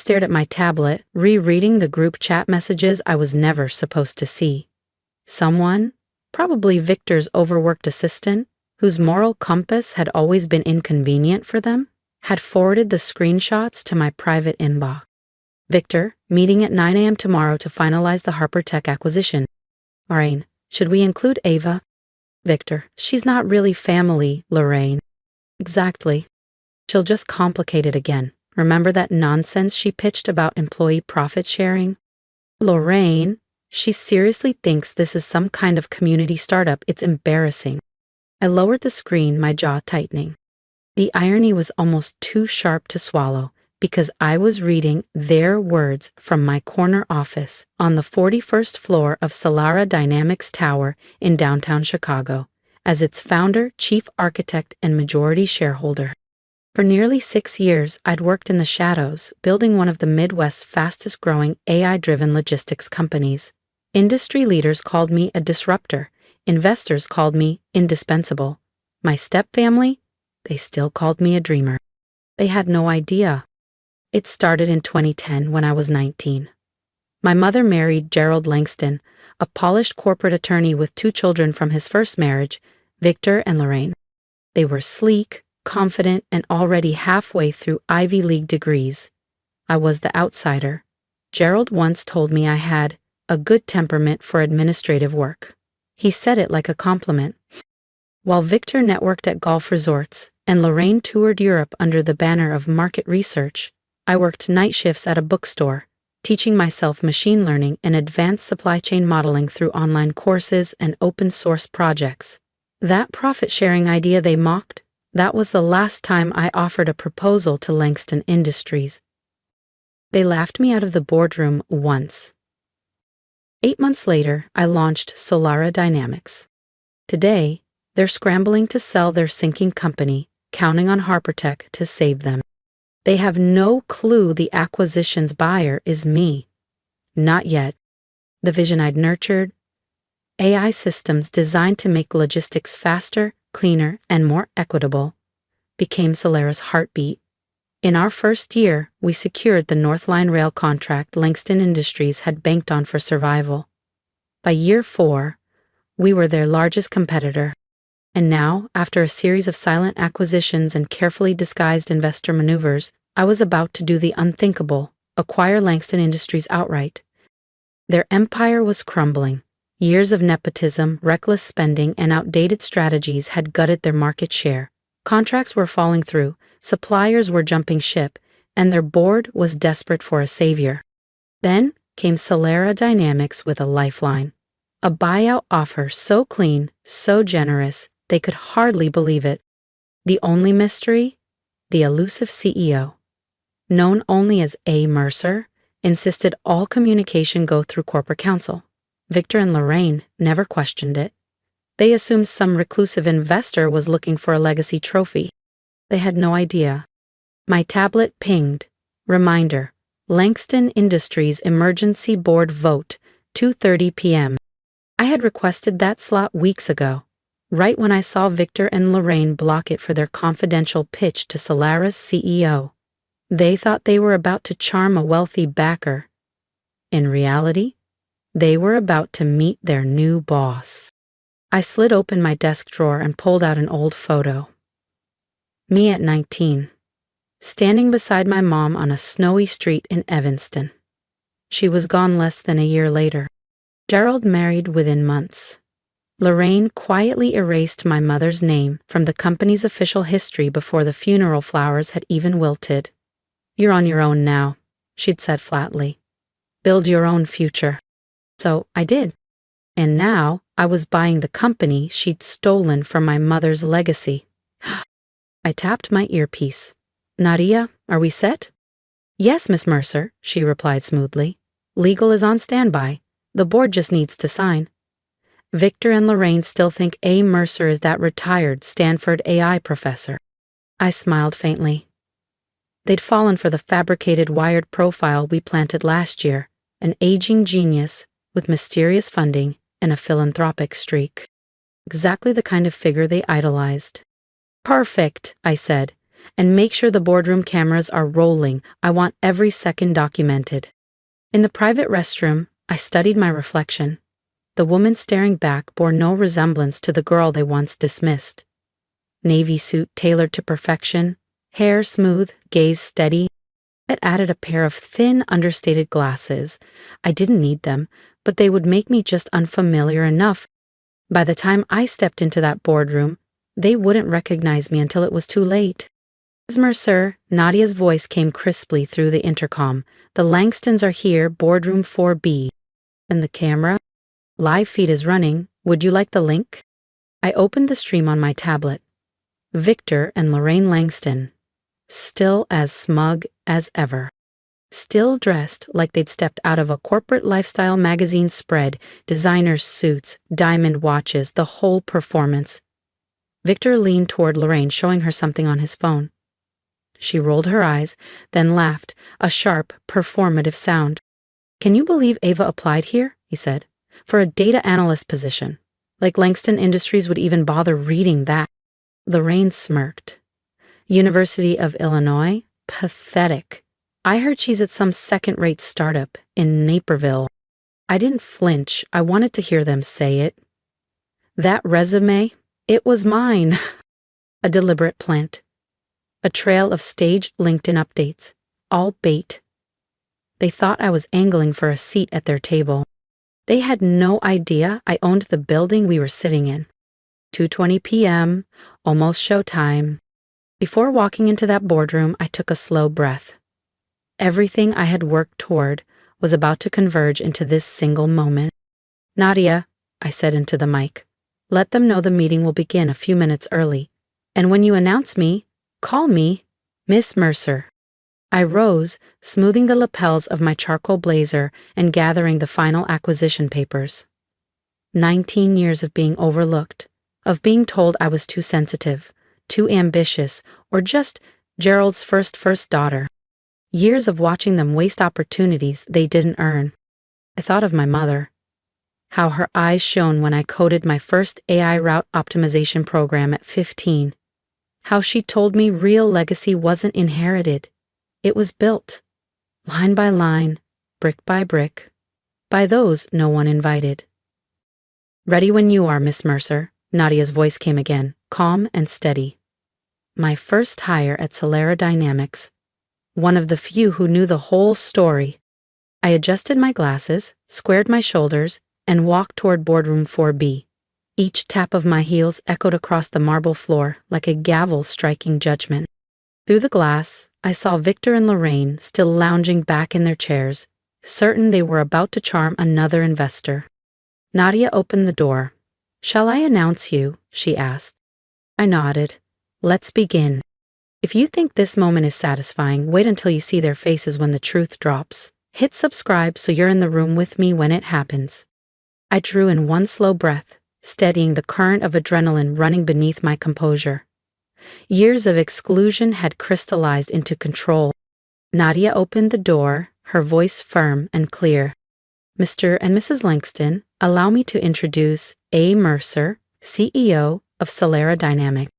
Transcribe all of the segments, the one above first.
stared at my tablet, rereading the group chat messages I was never supposed to see. Someone, probably Victor's overworked assistant, whose moral compass had always been inconvenient for them, had forwarded the screenshots to my private inbox. Victor, meeting at 9 a.m. tomorrow to finalize the Harper Tech acquisition. Lorraine, should we include Ava? Victor, she's not really family, Lorraine. Exactly. She'll just complicate it again. Remember that nonsense she pitched about employee profit sharing? Lorraine, she seriously thinks this is some kind of community startup. It's embarrassing. I lowered the screen, my jaw tightening. The irony was almost too sharp to swallow, because I was reading their words from my corner office on the 41st floor of Solara Dynamics Tower in downtown Chicago, as its founder, chief architect, and majority shareholder. For nearly 6 years, I'd worked in the shadows, building one of the Midwest's fastest-growing AI-driven logistics companies. Industry leaders called me a disruptor. Investors called me indispensable. My stepfamily, they still called me a dreamer. They had no idea. It started in 2010 when I was 19. My mother married Gerald Langston, a polished corporate attorney with 2 children from his first marriage, Victor and Lorraine. They were sleek, confident, and already halfway through Ivy League degrees. I was the outsider. Gerald once told me I had a good temperament for administrative work. He said it like a compliment. While Victor networked at golf resorts and Lorraine toured Europe under the banner of market research, I worked night shifts at a bookstore, teaching myself machine learning and advanced supply chain modeling through online courses and open-source projects. That profit-sharing idea they mocked, that was the last time I offered a proposal to Langston Industries. They laughed me out of the boardroom once. 8 months later, I launched Solara Dynamics. Today, they're scrambling to sell their sinking company, counting on HarperTech to save them. They have no clue the acquisition's buyer is me. Not yet. The vision I'd nurtured, AI systems designed to make logistics faster, cleaner, and more equitable, became Solara's heartbeat. In our first year, we secured the North Line rail contract Langston Industries had banked on for survival. By year 4, we were their largest competitor. And now, after a series of silent acquisitions and carefully disguised investor maneuvers, I was about to do the unthinkable, acquire Langston Industries outright. Their empire was crumbling. Years of nepotism, reckless spending, and outdated strategies had gutted their market share. Contracts were falling through, suppliers were jumping ship, and their board was desperate for a savior. Then came Solara Dynamics with a lifeline. A buyout offer so clean, so generous, they could hardly believe it. The only mystery? The elusive CEO, known only as A. Mercer, insisted all communication go through corporate counsel. Victor and Lorraine never questioned it. They assumed some reclusive investor was looking for a legacy trophy. They had no idea. My tablet pinged. Reminder: Langston Industries Emergency Board Vote, 2:30 p.m. I had requested that slot weeks ago, right when I saw Victor and Lorraine block it for their confidential pitch to Solara's CEO. They thought they were about to charm a wealthy backer. In reality, they were about to meet their new boss. I slid open my desk drawer and pulled out an old photo. Me at 19, standing beside my mom on a snowy street in Evanston. She was gone less than a year later. Gerald married within months. Lorraine quietly erased my mother's name from the company's official history before the funeral flowers had even wilted. "You're on your own now," she'd said flatly. "Build your own future." So I did. And now I was buying the company she'd stolen from my mother's legacy. I tapped my earpiece. "Nadia, are we set?" "Yes, Miss Mercer," she replied smoothly. "Legal is on standby. The board just needs to sign." Victor and Lorraine still think A. Mercer is that retired Stanford AI professor. I smiled faintly. They'd fallen for the fabricated wired profile we planted last year, an aging genius with mysterious funding and a philanthropic streak. Exactly the kind of figure they idolized. "Perfect," I said. And make sure the boardroom cameras are rolling. I want every second documented. In the private restroom, I studied my reflection. The woman staring back bore no resemblance to the girl they once dismissed. Navy suit tailored to perfection, hair smooth, gaze steady. It added a pair of thin, understated glasses. I didn't need them, but they would make me just unfamiliar enough. By the time I stepped into that boardroom, they wouldn't recognize me until it was too late. Ms. Mercer, Nadia's voice came crisply through the intercom. The Langstons are here, boardroom 4B. And the camera? Live feed is running. Would you like the link? I opened the stream on my tablet. Victor and Lorraine Langston, still as smug as ever. Still dressed like they'd stepped out of a corporate lifestyle magazine spread, designer suits, diamond watches, the whole performance. Victor leaned toward Lorraine, showing her something on his phone. She rolled her eyes, then laughed, a sharp, performative sound. "Can you believe Ava applied here?" he said. "For a data analyst position. Like Langston Industries would even bother reading that." Lorraine smirked. "University of Illinois? Pathetic. I heard she's at some second-rate startup in Naperville." I didn't flinch. I wanted to hear them say it. "That resume? It was mine." A deliberate plant. A trail of staged LinkedIn updates. All bait. They thought I was angling for a seat at their table. They had no idea I owned the building we were sitting in. 2:20 p.m., almost showtime. Before walking into that boardroom, I took a slow breath. Everything I had worked toward was about to converge into this single moment. "Nadia," I said into the mic, "let them know the meeting will begin a few minutes early. And when you announce me, call me Miss Mercer." I rose, smoothing the lapels of my charcoal blazer and gathering the final acquisition papers. 19 years of being overlooked, of being told I was too sensitive, too ambitious, or just Gerald's first daughter. Years of watching them waste opportunities they didn't earn. I thought of my mother. How her eyes shone when I coded my first AI route optimization program at 15. How she told me real legacy wasn't inherited. It was built, line by line, brick by brick, by those no one invited. "Ready when you are, Miss Mercer," Nadia's voice came again, calm and steady. My first hire at Solera Dynamics. One of the few who knew the whole story. I adjusted my glasses, squared my shoulders, and walked toward boardroom 4B. Each tap of my heels echoed across the marble floor like a gavel striking judgment. Through the glass, I saw Victor and Lorraine still lounging back in their chairs, certain they were about to charm another investor. Nadia opened the door. "Shall I announce you?" she asked. I nodded. "Let's begin. If you think this moment is satisfying, wait until you see their faces when the truth drops. Hit subscribe so you're in the room with me when it happens." I drew in one slow breath, steadying the current of adrenaline running beneath my composure. Years of exclusion had crystallized into control. Nadia opened the door, her voice firm and clear. "Mr. and Mrs. Langston, allow me to introduce A. Mercer, CEO of Solera Dynamics."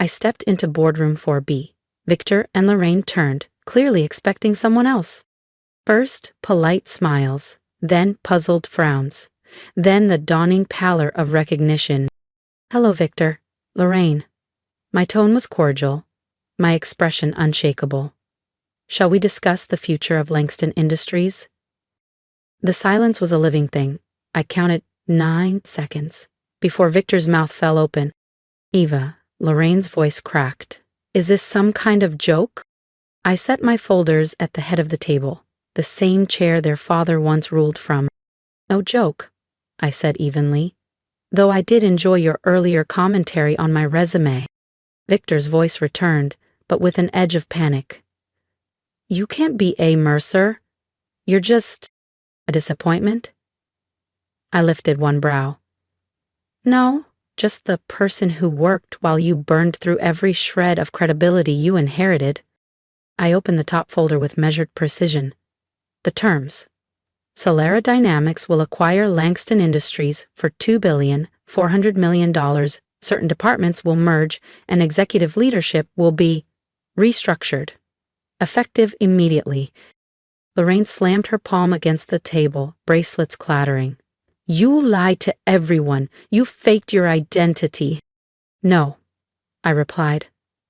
I stepped into boardroom 4B. Victor and Lorraine turned, clearly expecting someone else. First, polite smiles, then puzzled frowns, then the dawning pallor of recognition. "Hello, Victor. Lorraine." My tone was cordial, my expression unshakable. "Shall we discuss the future of Langston Industries?" The silence was a living thing. I counted 9 seconds before Victor's mouth fell open. "Eva," Lorraine's voice cracked. "Is this some kind of joke?" I set my folders at the head of the table, the same chair their father once ruled from. "No joke," I said evenly, "though I did enjoy your earlier commentary on my resume." Victor's voice returned, but with an edge of panic. "You can't be A. Mercer. You're just a disappointment?" I lifted one brow. "No, just the person who worked while you burned through every shred of credibility you inherited." I opened the top folder with measured precision. The terms. Solera Dynamics will acquire Langston Industries for $2,400 million. Certain departments will merge, and executive leadership will be Restructured. Effective immediately. Lorraine slammed her palm against the table, bracelets clattering. You lied to everyone. You faked your identity. No, I replied,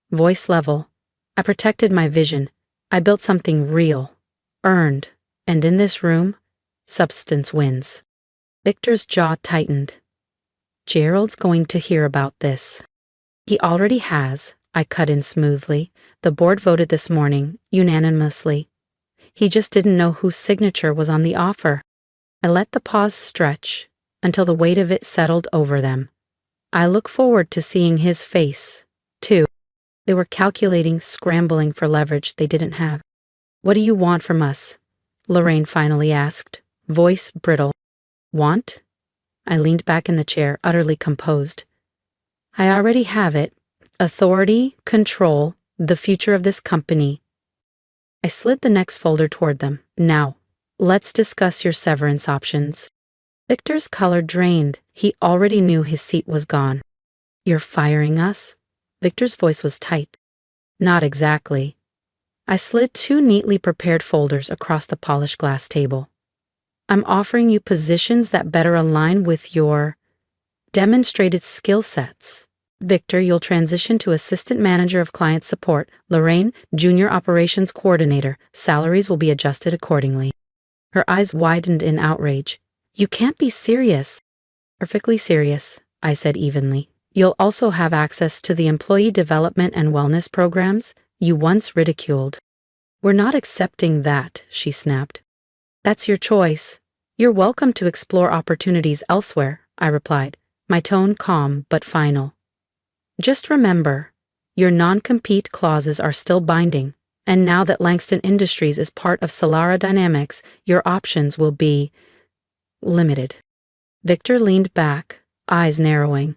voice level. I protected my vision. I built something real, earned, and in this room, substance wins. Victor's jaw tightened. Gerald's going to hear about this. He already has, I cut in smoothly. The board voted this morning, unanimously. He just didn't know whose signature was on the offer. I let the pause stretch until the weight of it settled over them. I look forward to seeing his face, too. They were calculating, scrambling for leverage they didn't have. What do you want from us? Lorraine finally asked, voice brittle. Want? I leaned back in the chair, utterly composed. I already have it. Authority, control, the future of this company. I slid the next folder toward them. Now, let's discuss your severance options. Victor's color drained. He already knew his seat was gone. You're firing us? Victor's voice was tight. Not exactly. I slid 2 neatly prepared folders across the polished glass table. I'm offering you positions that better align with your demonstrated skill sets. Victor, you'll transition to Assistant Manager of Client Support. Lorraine, Junior Operations Coordinator. Salaries will be adjusted accordingly. Her eyes widened in outrage. You can't be serious. Perfectly serious, I said evenly. You'll also have access to the employee development and wellness programs you once ridiculed. We're not accepting that, she snapped. That's your choice. You're welcome to explore opportunities elsewhere, I replied, my tone calm but final. Just remember, your non-compete clauses are still binding, and now that Langston Industries is part of Solara Dynamics, your options will be limited. Victor leaned back, eyes narrowing.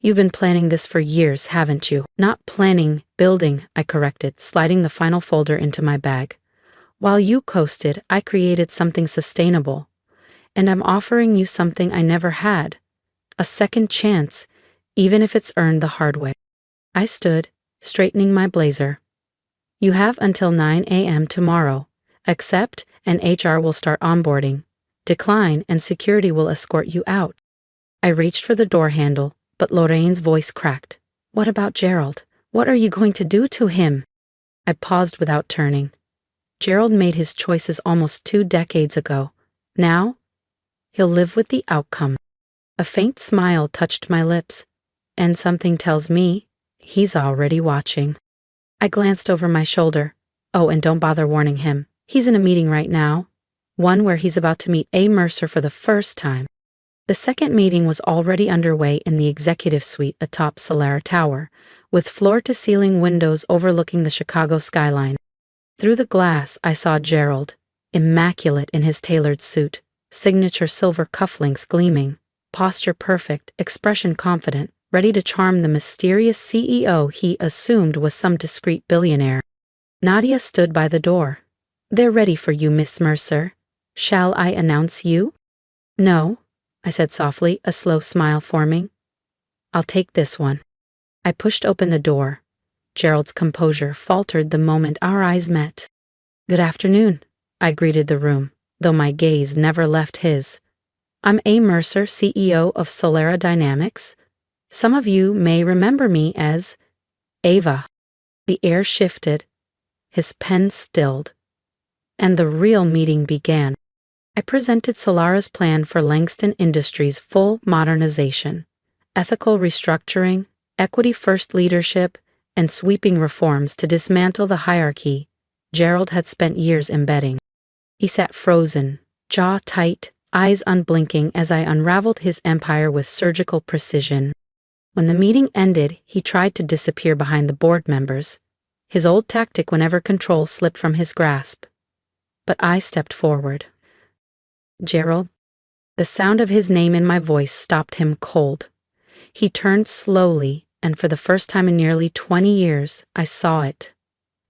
You've been planning this for years, haven't you? Not planning, building, I corrected, sliding the final folder into my bag. While you coasted, I created something sustainable. And I'm offering you something I never had. A second chance, even if it's earned the hard way. I stood, straightening my blazer. You have until 9 a.m. tomorrow. Accept, and HR will start onboarding. Decline, and security will escort you out. I reached for the door handle, but Lorraine's voice cracked. What about Gerald? What are you going to do to him? I paused without turning. Gerald made his choices almost 2 decades ago. Now, he'll live with the outcome. A faint smile touched my lips, and something tells me he's already watching. I glanced over my shoulder. Oh, and don't bother warning him. He's in a meeting right now, one where he's about to meet A. Mercer for the first time. The second meeting was already underway in the executive suite atop Solara Tower, with floor-to-ceiling windows overlooking the Chicago skyline. Through the glass, I saw Gerald, immaculate in his tailored suit, signature silver cufflinks gleaming, posture perfect, expression confident, ready to charm the mysterious CEO he assumed was some discreet billionaire. Nadia stood by the door. They're ready for you, Miss Mercer. Shall I announce you? No, I said softly, a slow smile forming. I'll take this one. I pushed open the door. Gerald's composure faltered the moment our eyes met. Good afternoon, I greeted the room, though my gaze never left his. I'm A. Mercer, CEO of Solara Dynamics. Some of you may remember me as Ava. The air shifted, his pen stilled, and the real meeting began. I presented Solara's plan for Langston Industries' full modernization, ethical restructuring, equity-first leadership, and sweeping reforms to dismantle the hierarchy Gerald had spent years embedding. He sat frozen, jaw tight, eyes unblinking as I unraveled his empire with surgical precision. When the meeting ended, he tried to disappear behind the board members, his old tactic whenever control slipped from his grasp. But I stepped forward. Gerald, the sound of his name in my voice stopped him cold. He turned slowly, and for the first time in nearly 20 years, I saw it.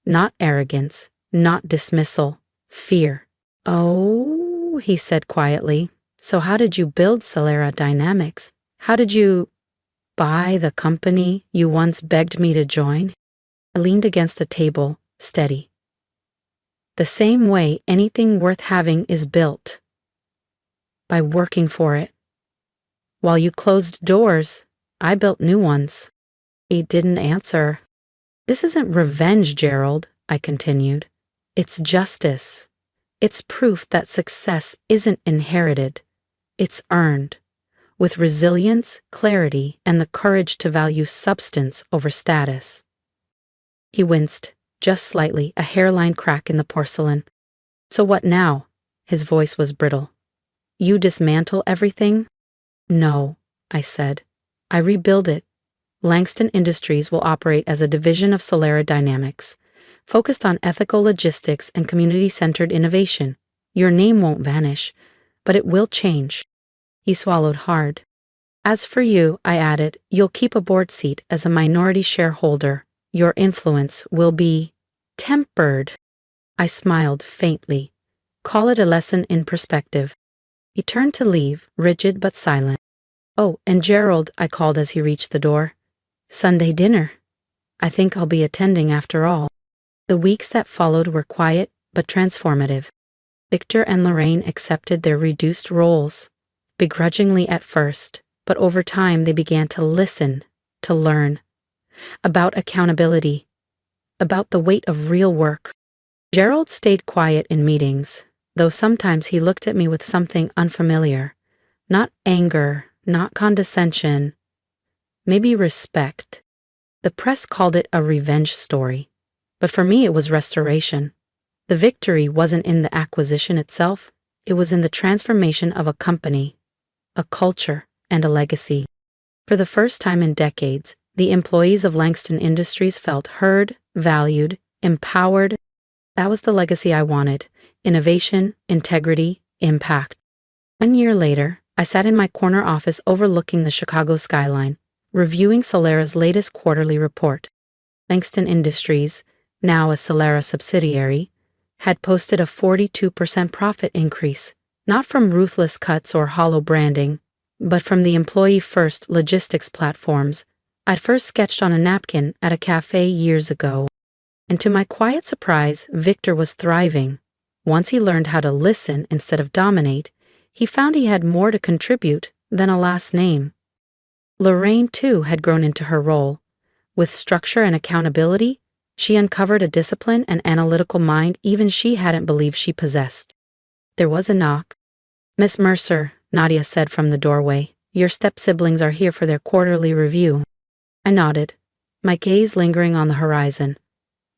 Not arrogance, not dismissal, fear. Oh, he said quietly, so how did you build Solara Dynamics? How did you buy the company you once begged me to join? I leaned against the table, steady. The same way anything worth having is built. By working for it. While you closed doors, I built new ones. He didn't answer. This isn't revenge, Gerald, I continued. It's justice. It's proof that success isn't inherited. It's earned. With resilience, clarity, and the courage to value substance over status. He winced, just slightly, a hairline crack in the porcelain. So what now? His voice was brittle. You dismantle everything? No, I said. I rebuild it. Langston Industries will operate as a division of Solera Dynamics, focused on ethical logistics and community-centered innovation. Your name won't vanish, but it will change. He swallowed hard. As for you, I added, you'll keep a board seat as a minority shareholder. Your influence will be tempered. I smiled faintly. Call it a lesson in perspective. He turned to leave, rigid but silent. Oh, and Gerald, I called as he reached the door. Sunday dinner. I think I'll be attending after all. The weeks that followed were quiet but transformative. Victor and Lorraine accepted their reduced roles, begrudgingly at first, but over time they began to listen, to learn. About accountability. About the weight of real work. Gerald stayed quiet in meetings, though sometimes he looked at me with something unfamiliar. Not anger, not condescension. Maybe respect. The press called it a revenge story, but for me it was restoration. The victory wasn't in the acquisition itself, it was in the transformation of a company, a culture, and a legacy. For the first time in decades, the employees of Langston Industries felt heard, valued, empowered. That was the legacy I wanted: innovation, integrity, impact. 1 year later, I sat in my corner office overlooking the Chicago skyline, reviewing Solera's latest quarterly report. Langston Industries, now a Solera subsidiary, had posted a 42% profit increase, not from ruthless cuts or hollow branding, but from the employee-first logistics platforms I'd first sketched on a napkin at a cafe years ago. And to my quiet surprise, Victor was thriving. Once he learned how to listen instead of dominate, he found he had more to contribute than a last name. Lorraine, too, had grown into her role. With structure and accountability, she uncovered a discipline and analytical mind even she hadn't believed she possessed. There was a knock. Miss Mercer, Nadia said from the doorway, your step-siblings are here for their quarterly review. I nodded, my gaze lingering on the horizon.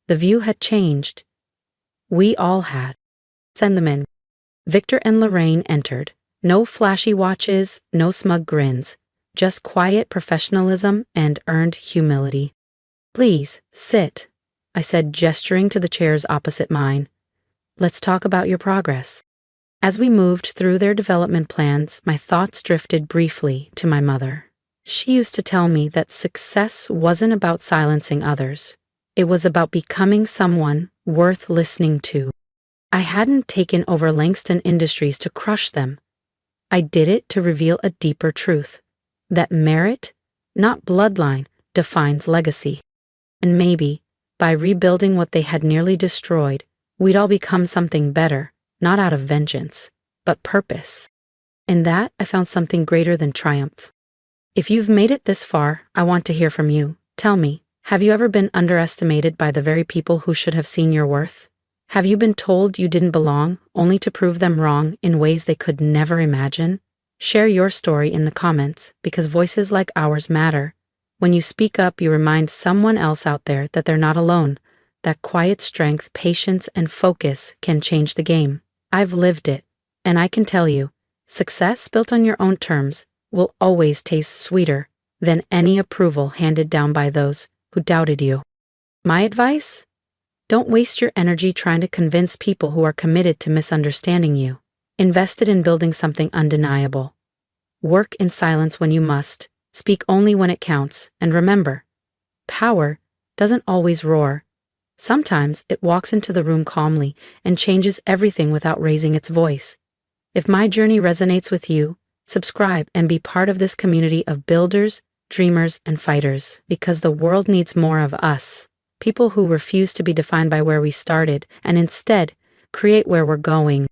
The view had changed. We all had. Send them in. Victor and Lorraine entered. No flashy watches, no smug grins. Just quiet professionalism and earned humility. Please, sit, I said, gesturing to the chairs opposite mine. Let's talk about your progress. As we moved through their development plans, my thoughts drifted briefly to my mother. She used to tell me that success wasn't about silencing others. It was about becoming someone worth listening to. I hadn't taken over Langston Industries to crush them. I did it to reveal a deeper truth. That merit, not bloodline, defines legacy. And maybe, by rebuilding what they had nearly destroyed, we'd all become something better, not out of vengeance, but purpose. In that, I found something greater than triumph. If you've made it this far, I want to hear from you. Tell me, have you ever been underestimated by the very people who should have seen your worth? Have you been told you didn't belong, only to prove them wrong in ways they could never imagine? Share your story in the comments, because voices like ours matter. When you speak up, you remind someone else out there that they're not alone, that quiet strength, patience, and focus can change the game. I've lived it, and I can tell you, success built on your own terms will always taste sweeter than any approval handed down by those who doubted you. My advice? Don't waste your energy trying to convince people who are committed to misunderstanding you. Invest it in building something undeniable. Work in silence when you must, speak only when it counts, and remember, power doesn't always roar. Sometimes it walks into the room calmly and changes everything without raising its voice. If my journey resonates with you, subscribe and be part of this community of builders, dreamers, and fighters, because the world needs more of us. people who refuse to be defined by where we started and instead create where we're going.